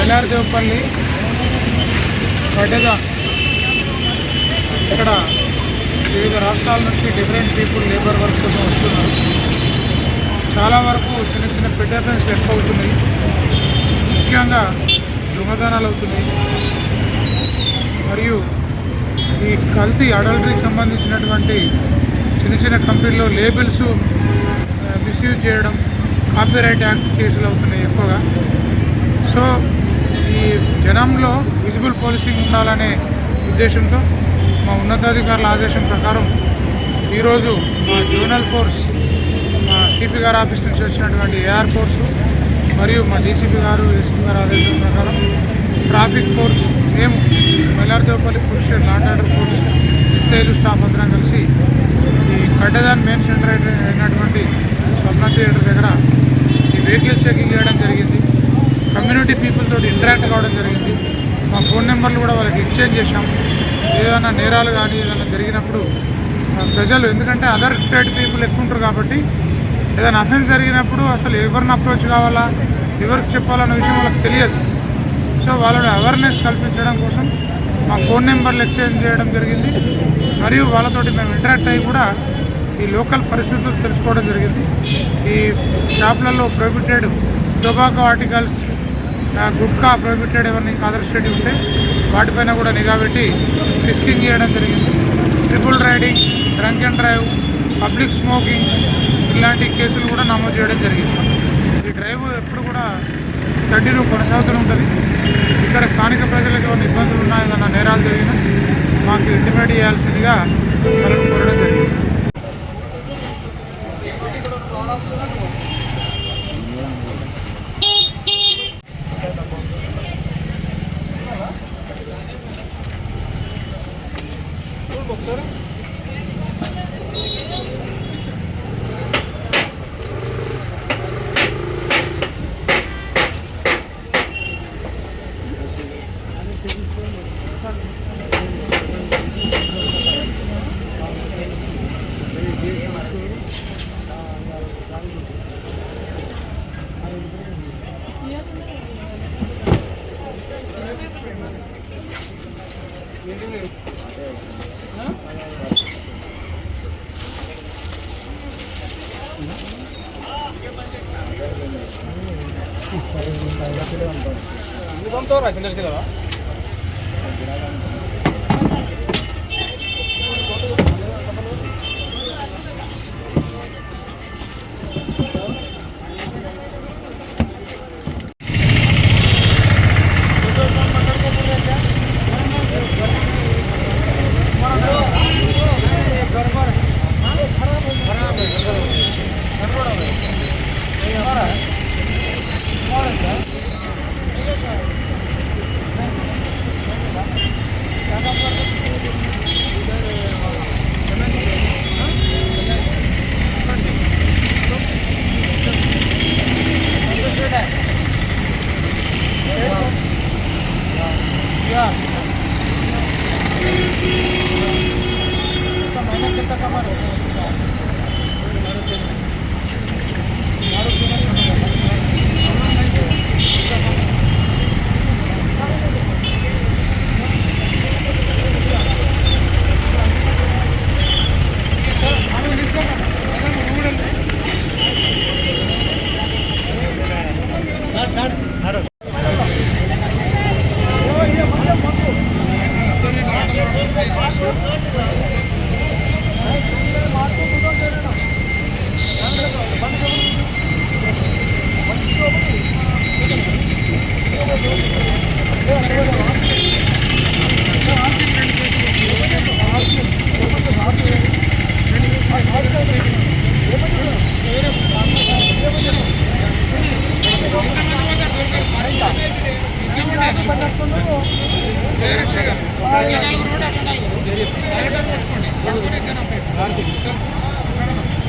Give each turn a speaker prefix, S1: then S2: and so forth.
S1: మైలార్దేవపల్లి పడ్డద ఇక్కడ వివిధ రాష్ట్రాల నుంచి డిఫరెంట్ పీపుల్ లేబర్ వర్క్ కోసం వస్తున్నారు. చాలా వరకు చిన్న చిన్న పెద్ద అఫెన్స్లు ఎక్కువ అవుతున్నాయి. ముఖ్యంగా దొంగతనాలు అవుతున్నాయి. మరియు ఈ కల్తీ అడల్టరీకి సంబంధించినటువంటి చిన్న చిన్న కంపెనీలో లేబుల్స్ మిస్యూజ్ చేయడం, కాపీరైట్ యాక్ట్ కేసులు అవుతున్నాయి ఎక్కువగా. సో ఈ జనంలో విజిబుల్ పోలీసింగ్ ఉండాలనే ఉద్దేశంతో మా ఉన్నతాధికారుల ఆదేశం ప్రకారం ఈరోజు మా జోనల్ ఫోర్స్, మా సిపి గారి ఆఫీస్ నుంచి వచ్చినటువంటి ఏఆర్ ఫోర్స్ మరియు మా డీసీపీ గారు, ఏసీపీ గారి ఆదేశం ప్రకారం ట్రాఫిక్ ఫోర్స్, మేము మైలార్దేవపల్లి పురుష లాండ్ ఆర్డర్ ఫోర్స్, ఎస్ఐలు స్టాఫ్ అందరం కలిసి ఈ కడ్డదాన్ మెయిన్ సెంటర్ అయినటువంటి స్వప్న థియేటర్ దగ్గర ఈ వెహికల్ చెకింగ్ చేయడం జరిగింది. కమ్యూనిటీ పీపుల్ తోటి ఇంటరాక్ట్ కావడం జరిగింది. మా ఫోన్ నెంబర్లు కూడా వాళ్ళకి ఎక్స్చేంజ్ చేశాం. ఏదైనా నేరాలు కానీ ఏదైనా జరిగినప్పుడు ప్రజలు, ఎందుకంటే అదర్ స్టేట్ పీపుల్ ఎక్కువ ఉంటారు కాబట్టి ఏదైనా అఫెన్స్ జరిగినప్పుడు అసలు ఎవరిని అప్రోచ్ కావాలా, ఎవరికి చెప్పాలన్న విషయం వాళ్ళకి తెలియదు. సో వాళ్ళని అవేర్నెస్ కల్పించడం కోసం మా ఫోన్ నెంబర్లు ఎక్స్చేంజ్ చేయడం జరిగింది. మరియు వాళ్ళతోటి మేము ఇంటరాక్ట్ అయ్యి కూడా ఈ లోకల్ పరిస్థితులు తెలుసుకోవడం జరిగింది. ఈ షాపులలో prohibited tobacco articles, gutka prohibited ఎవరిని అదర్ స్టేట్ ఉంటే వాటిపైన కూడా నిఘా పెట్టి ఫిస్కింగ్ చేయడం జరిగింది. Triple riding, drunk and drive, public smoking ఇలాంటి కేసులు కూడా నమోదు చేయడం జరిగింది. ఈ డ్రైవ్ ఎప్పుడు కూడా కంటిన్యూ కొనసాగుతూనే ఉంటుంది. ఇక్కడ స్థానిక ప్రజలకు ఏమైనా ఇబ్బందులు ఉన్నాయి, ఏదైనా నేరాలు జరిగినా మాకు ఇంటిమేట్ చేయాల్సిందిగా వాళ్ళని కోరడం జరిగింది.
S2: Gracias.